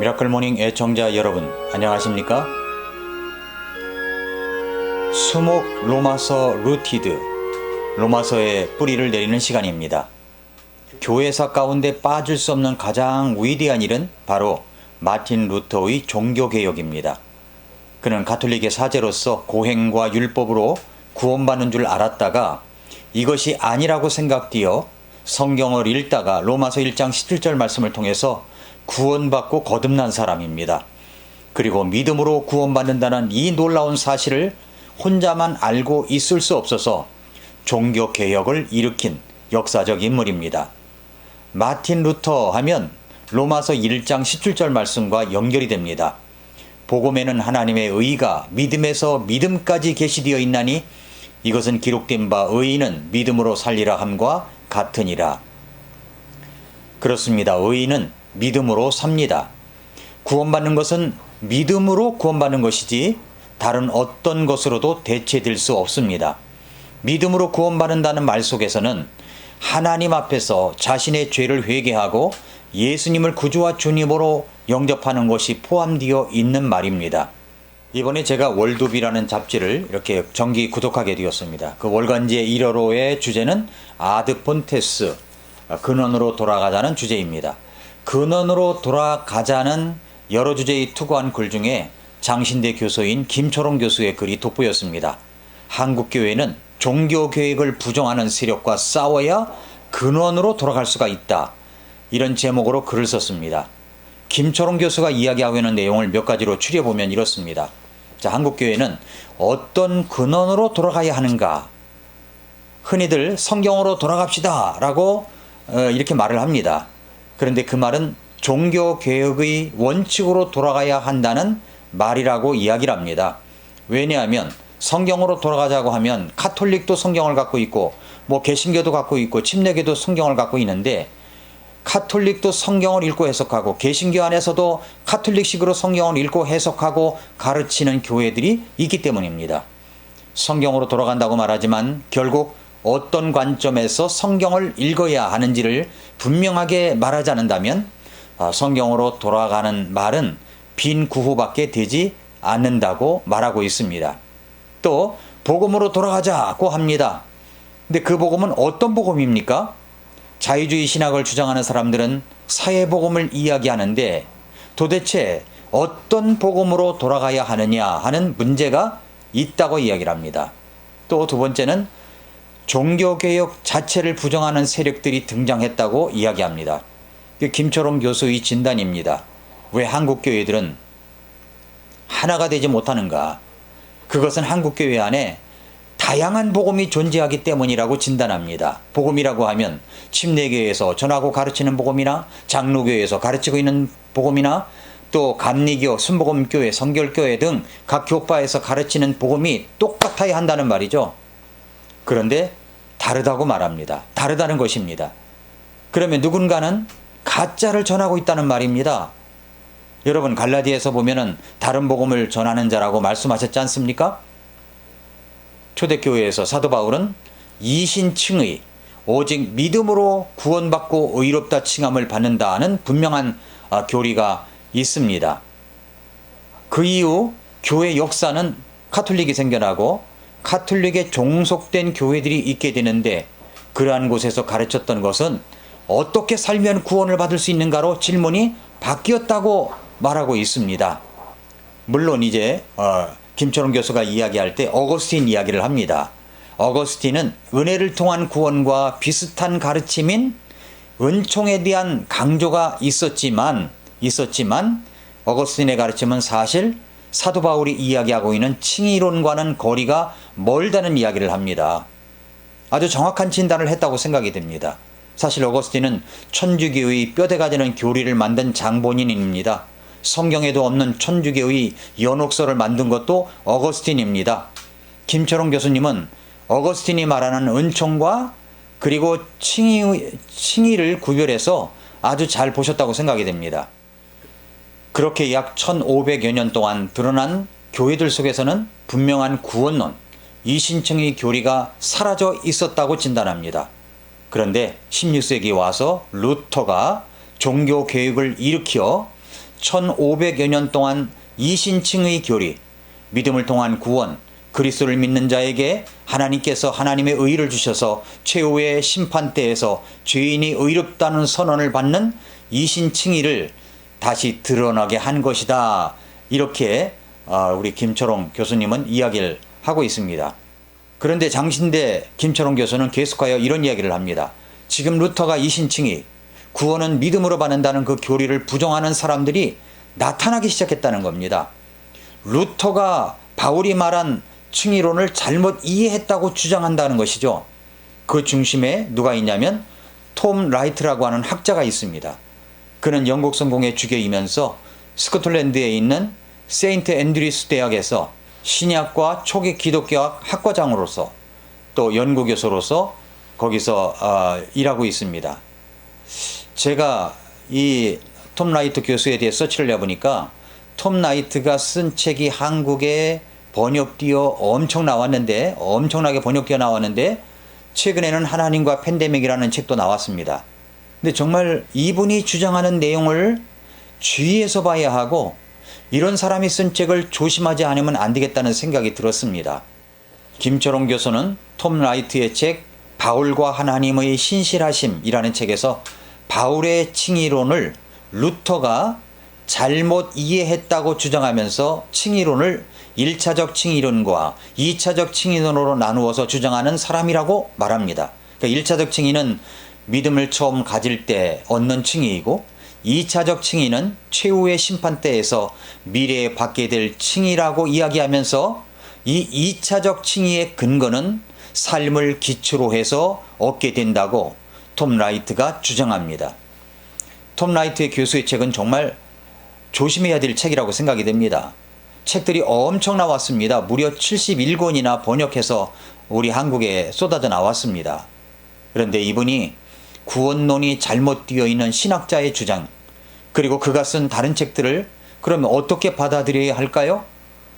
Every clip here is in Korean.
미라클 모닝 애청자 여러분, 안녕하십니까? 수목 로마서 루티드, 로마서의 뿌리를 내리는 시간입니다. 교회사 가운데 빠질 수 없는 가장 위대한 일은 바로 마틴 루터의 종교개혁입니다. 그는 가톨릭의 사제로서 고행과 율법으로 구원받는 줄 알았다가 이것이 아니라고 생각되어 성경을 읽다가 로마서 1장 17절 말씀을 통해서 구원받고 거듭난 사람입니다. 그리고 믿음으로 구원받는다는 이 놀라운 사실을 혼자만 알고 있을 수 없어서 종교개혁을 일으킨 역사적 인물입니다. 마틴 루터 하면 로마서 1장 17절 말씀과 연결이 됩니다. 복음에는 하나님의 의가 믿음에서 믿음까지 계시되어 있나니 이것은 기록된 바 의인은 믿음으로 살리라 함과 같으니라. 그렇습니다. 의인은 믿음으로 삽니다. 구원받는 것은 믿음으로 구원받는 것이지 다른 어떤 것으로도 대체될 수 없습니다. 믿음으로 구원받는다는 말 속에서는 하나님 앞에서 자신의 죄를 회개하고 예수님을 구주와 주님으로 영접하는 것이 포함되어 있는 말입니다. 이번에 제가 월두비라는 잡지를 이렇게 정기 구독하게 되었습니다. 그 월간지의 1월호의 주제는 아드 폰테스, 근원으로 돌아가자는 주제입니다. 근원으로 돌아가자는 여러 주제에 투구한 글 중에 장신대 교수인 김초롱 교수의 글이 돋보였습니다. 한국교회는 종교개혁을 부정하는 세력과 싸워야 근원으로 돌아갈 수가 있다. 이런 제목으로 글을 썼습니다. 김초롱 교수가 이야기하고 있는 내용을 몇 가지로 추려보면 이렇습니다. 자, 한국교회는 어떤 근원으로 돌아가야 하는가? 흔히들 성경으로 돌아갑시다 라고 이렇게 말을 합니다. 그런데 그 말은 종교개혁의 원칙으로 돌아가야 한다는 말이라고 이야기를 합니다. 왜냐하면 성경으로 돌아가자고 하면 가톨릭도 성경을 갖고 있고 개신교도 갖고 있고 침례교도 성경을 갖고 있는데 가톨릭도 성경을 읽고 해석하고 개신교 안에서도 가톨릭식으로 성경을 읽고 해석하고 가르치는 교회들이 있기 때문입니다. 성경으로 돌아간다고 말하지만 결국 어떤 관점에서 성경을 읽어야 하는지를 분명하게 말하지 않는다면 성경으로 돌아가는 말은 빈 구호밖에 되지 않는다고 말하고 있습니다. 또 복음으로 돌아가자고 합니다. 근데 그 복음은 어떤 복음입니까? 자유주의 신학을 주장하는 사람들은 사회복음을 이야기하는데 도대체 어떤 복음으로 돌아가야 하느냐 하는 문제가 있다고 이야기를 합니다. 또 두 번째는 종교개혁 자체를 부정하는 세력들이 등장했다고 이야기합니다. 김초롱 교수의 진단입니다. 왜 한국교회들은 하나가 되지 못하는가? 그것은 한국교회 안에 다양한 복음이 존재하기 때문이라고 진단합니다. 복음이라고 하면 침례교회에서 전하고 가르치는 복음이나 장로교회에서 가르치고 있는 복음이나 또 감리교, 순복음교회, 성결교회 등 각 교파에서 가르치는 복음이 똑같아야 한다는 말이죠. 그런데 다르다고 말합니다. 다르다는 것입니다. 그러면 누군가는 가짜를 전하고 있다는 말입니다. 여러분 갈라디아에서 보면은 다른 복음을 전하는 자라고 말씀하셨지 않습니까? 초대교회에서 사도 바울은 이신칭의 오직 믿음으로 구원받고 의롭다 칭함을 받는다는 분명한 교리가 있습니다. 그 이후 교회 역사는 가톨릭이 생겨나고 가톨릭에 종속된 교회들이 있게 되는데 그러한 곳에서 가르쳤던 것은 어떻게 살면 구원을 받을 수 있는가로 질문이 바뀌었다고 말하고 있습니다. 물론 이제 김초롱 교수가 이야기할 때 어거스틴 이야기를 합니다. 어거스틴은 은혜를 통한 구원과 비슷한 가르침인 은총에 대한 강조가 있었지만 어거스틴의 가르침은 사실 사도 바울이 이야기하고 있는 칭의론과는 거리가 멀다는 이야기를 합니다. 아주 정확한 진단을 했다고 생각이 됩니다. 사실 어거스틴은 천주교의 뼈대가 되는 교리를 만든 장본인입니다. 성경에도 없는 천주교의 연옥서를 만든 것도 어거스틴입니다. 김초롱 교수님은 어거스틴이 말하는 은총과 그리고 칭의를 구별해서 아주 잘 보셨다고 생각이 됩니다. 그렇게 약 1500여 년 동안 드러난 교회들 속에서는 분명한 구원론, 이신칭의 교리가 사라져 있었다고 진단합니다. 그런데 16세기 와서 루터가 종교개혁을 일으켜 1500여 년 동안 이신층의 교리, 믿음을 통한 구원, 그리스도를 믿는 자에게 하나님께서 하나님의 의를 주셔서 최후의 심판대에서 죄인이 의롭다는 선언을 받는 이신칭의를 다시 드러나게 한 것이다. 이렇게 우리 김철홍 교수님은 이야기를 하고 있습니다. 그런데 장신대 김철홍 교수는 계속하여 이런 이야기를 합니다. 지금 루터가 이신칭의, 구원은 믿음으로 받는다는 그 교리를 부정하는 사람들이 나타나기 시작했다는 겁니다. 루터가 바울이 말한 칭의론을 잘못 이해했다고 주장한다는 것이죠. 그 중심에 누가 있냐면 톰 라이트라고 하는 학자가 있습니다. 그는 영국 성공의 주교이면서 스코틀랜드에 있는 세인트 앤드류스 대학에서 신약과 초기 기독교학 학과장으로서 또 연구교수로서 거기서 일하고 있습니다. 제가 이 톰 라이트 교수에 대해 서치를 해보니까 톰 라이트가 쓴 책이 한국에 번역되어 엄청나게 번역되어 나왔는데 최근에는 하나님과 팬데믹이라는 책도 나왔습니다. 근데 정말 이분이 주장하는 내용을 주의해서 봐야 하고 이런 사람이 쓴 책을 조심하지 않으면 안 되겠다는 생각이 들었습니다. 김철홍 교수는 톰 라이트의 책 바울과 하나님의 신실하심이라는 책에서 바울의 칭의론을 루터가 잘못 이해했다고 주장하면서 칭의론을 1차적 칭의론과 2차적 칭의론으로 나누어서 주장하는 사람이라고 말합니다. 그러니까 1차적 칭의는 믿음을 처음 가질 때 얻는 칭의이고 2차적 칭의는 최후의 심판대에서 미래에 받게 될 칭의라고 이야기하면서 이 2차적 칭의의 근거는 삶을 기초로 해서 얻게 된다고 톰 라이트가 주장합니다. 톰 라이트의 교수의 책은 정말 조심해야 될 책이라고 생각이 됩니다. 책들이 엄청 나왔습니다. 무려 71권이나 번역해서 우리 한국에 쏟아져 나왔습니다. 그런데 이분이 구원론이 잘못 되어 있는 신학자의 주장, 그리고 그가 쓴 다른 책들을 그러면 어떻게 받아들여야 할까요?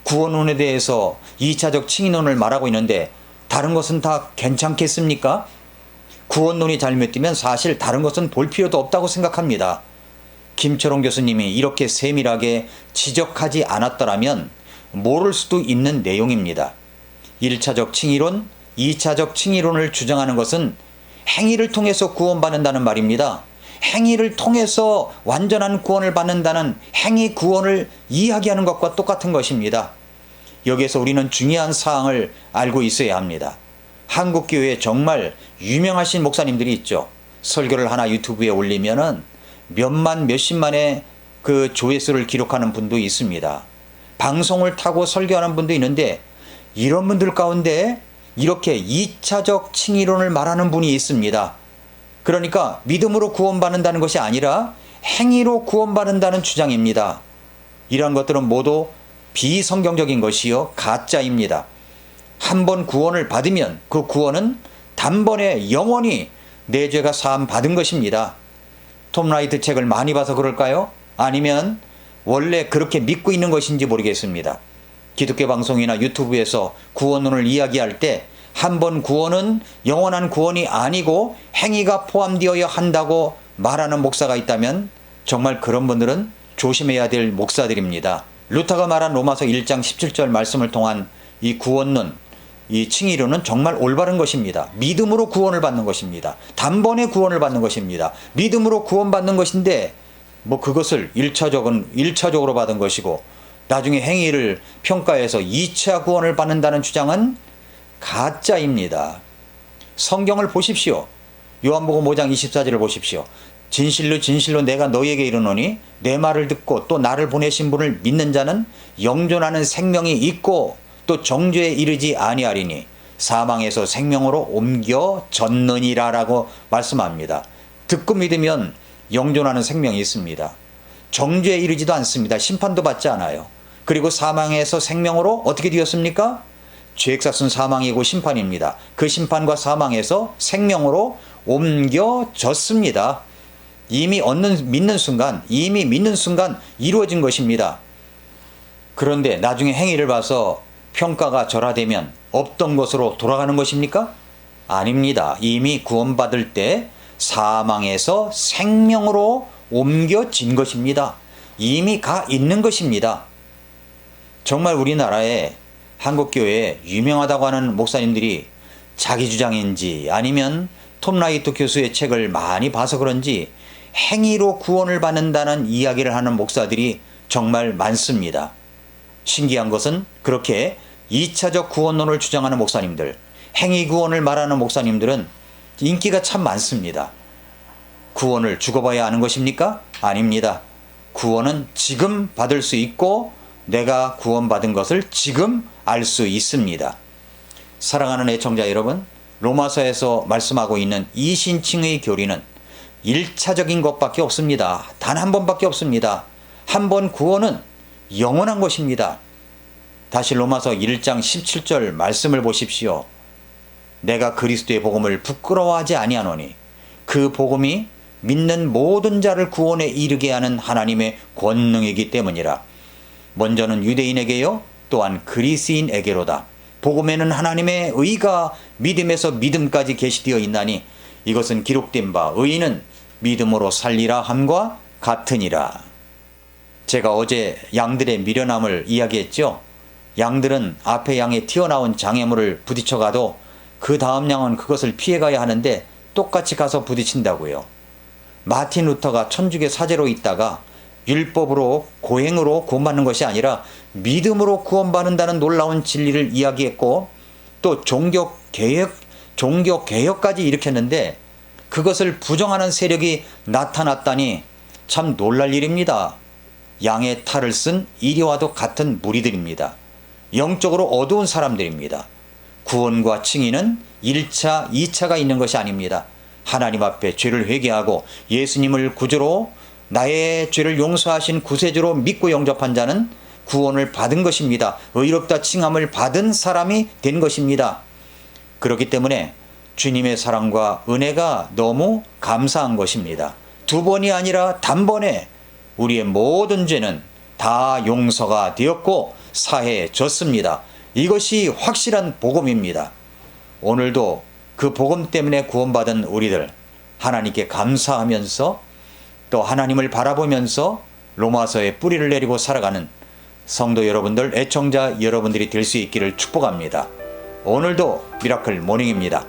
구원론에 대해서 2차적 칭의론을 말하고 있는데 다른 것은 다 괜찮겠습니까? 구원론이 잘못되면 사실 다른 것은 볼 필요도 없다고 생각합니다. 김철홍 교수님이 이렇게 세밀하게 지적하지 않았더라면 모를 수도 있는 내용입니다. 1차적 칭의론, 2차적 칭의론을 주장하는 것은 행위를 통해서 구원받는다는 말입니다. 행위를 통해서 완전한 구원을 받는다는 행위 구원을 이야기하는 것과 똑같은 것입니다. 여기에서 우리는 중요한 사항을 알고 있어야 합니다. 한국교회에 정말 유명하신 목사님들이 있죠. 설교를 하나 유튜브에 올리면은 몇만 몇십만의 그 조회수를 기록하는 분도 있습니다. 방송을 타고 설교하는 분도 있는데 이런 분들 가운데 이렇게 2차적 칭의론을 말하는 분이 있습니다. 그러니까 믿음으로 구원받는다는 것이 아니라 행위로 구원받는다는 주장입니다. 이러한 것들은 모두 비성경적인 것이요 가짜입니다. 한 번 구원을 받으면 그 구원은 단번에 영원히 내 죄가 사함 받은 것입니다. 톰 라이트 책을 많이 봐서 그럴까요? 아니면 원래 그렇게 믿고 있는 것인지 모르겠습니다. 기독교 방송이나 유튜브에서 구원론을 이야기할 때 한 번 구원은 영원한 구원이 아니고 행위가 포함되어야 한다고 말하는 목사가 있다면 정말 그런 분들은 조심해야 될 목사들입니다. 루터가 말한 로마서 1장 17절 말씀을 통한 이 구원론, 이 칭의론은 정말 올바른 것입니다. 믿음으로 구원을 받는 것입니다. 단번에 구원을 받는 것입니다. 믿음으로 구원받는 것인데 그것을 1차적으로 받은 것이고 나중에 행위를 평가해서 2차 구원을 받는다는 주장은 가짜입니다. 성경을 보십시오. 요한복음 5장 24절을 보십시오. 진실로 진실로 내가 너희에게 이르노니 내 말을 듣고 또 나를 보내신 분을 믿는 자는 영존하는 생명이 있고 또 정죄에 이르지 아니하리니 사망에서 생명으로 옮겨졌느니라라고 말씀합니다. 듣고 믿으면 영존하는 생명이 있습니다. 정죄에 이르지도 않습니다. 심판도 받지 않아요. 그리고 사망에서 생명으로 어떻게 되었습니까? 죄액사순 사망이고 심판입니다. 그 심판과 사망에서 생명으로 옮겨졌습니다. 이미 믿는 순간 이루어진 것입니다. 그런데 나중에 행위를 봐서 평가가 절하되면 없던 것으로 돌아가는 것입니까? 아닙니다. 이미 구원받을 때 사망에서 생명으로 옮겨진 것입니다. 이미 가 있는 것입니다. 정말 우리나라에 한국교회에 유명하다고 하는 목사님들이 자기 주장인지 아니면 톰 라이트 교수의 책을 많이 봐서 그런지 행위로 구원을 받는다는 이야기를 하는 목사들이 정말 많습니다. 신기한 것은 그렇게 2차적 구원론을 주장하는 목사님들, 행위 구원을 말하는 목사님들은 인기가 참 많습니다. 구원을 죽어봐야 아는 것입니까? 아닙니다. 구원은 지금 받을 수 있고 내가 구원받은 것을 지금 알 수 있습니다. 사랑하는 애청자 여러분, 로마서에서 말씀하고 있는 이신칭의 교리는 1차적인 것밖에 없습니다. 단 한 번밖에 없습니다. 한 번 구원은 영원한 것입니다. 다시 로마서 1장 17절 말씀을 보십시오. 내가 그리스도의 복음을 부끄러워하지 아니하노니 그 복음이 믿는 모든 자를 구원에 이르게 하는 하나님의 권능이기 때문이라. 먼저는 유대인에게요 또한 그리스인에게로다. 복음에는 하나님의 의가 믿음에서 믿음까지 계시되어 있나니 이것은 기록된 바 의인은 믿음으로 살리라 함과 같으니라. 제가 어제 양들의 미련함을 이야기했죠. 양들은 앞에 양에 튀어나온 장애물을 부딪혀가도 그 다음 양은 그것을 피해가야 하는데 똑같이 가서 부딪힌다고요. 마틴 루터가 천주교 사제로 있다가 율법으로 고행으로 구원받는 것이 아니라 믿음으로 구원받는다는 놀라운 진리를 이야기했고 또 종교개혁까지 일으켰는데 그것을 부정하는 세력이 나타났다니 참 놀랄 일입니다. 양의 탈을 쓴 이리와도 같은 무리들입니다. 영적으로 어두운 사람들입니다. 구원과 칭의는 1차, 2차가 있는 것이 아닙니다. 하나님 앞에 죄를 회개하고 예수님을 구주로 나의 죄를 용서하신 구세주로 믿고 영접한 자는 구원을 받은 것입니다. 의롭다 칭함을 받은 사람이 된 것입니다. 그렇기 때문에 주님의 사랑과 은혜가 너무 감사한 것입니다. 두 번이 아니라 단번에 우리의 모든 죄는 다 용서가 되었고 사해졌습니다. 이것이 확실한 복음입니다. 오늘도 그 복음 때문에 구원받은 우리들 하나님께 감사하면서 또 하나님을 바라보면서 로마서에 뿌리를 내리고 살아가는 성도 여러분들, 애청자 여러분들이 될 수 있기를 축복합니다. 오늘도 미라클 모닝입니다.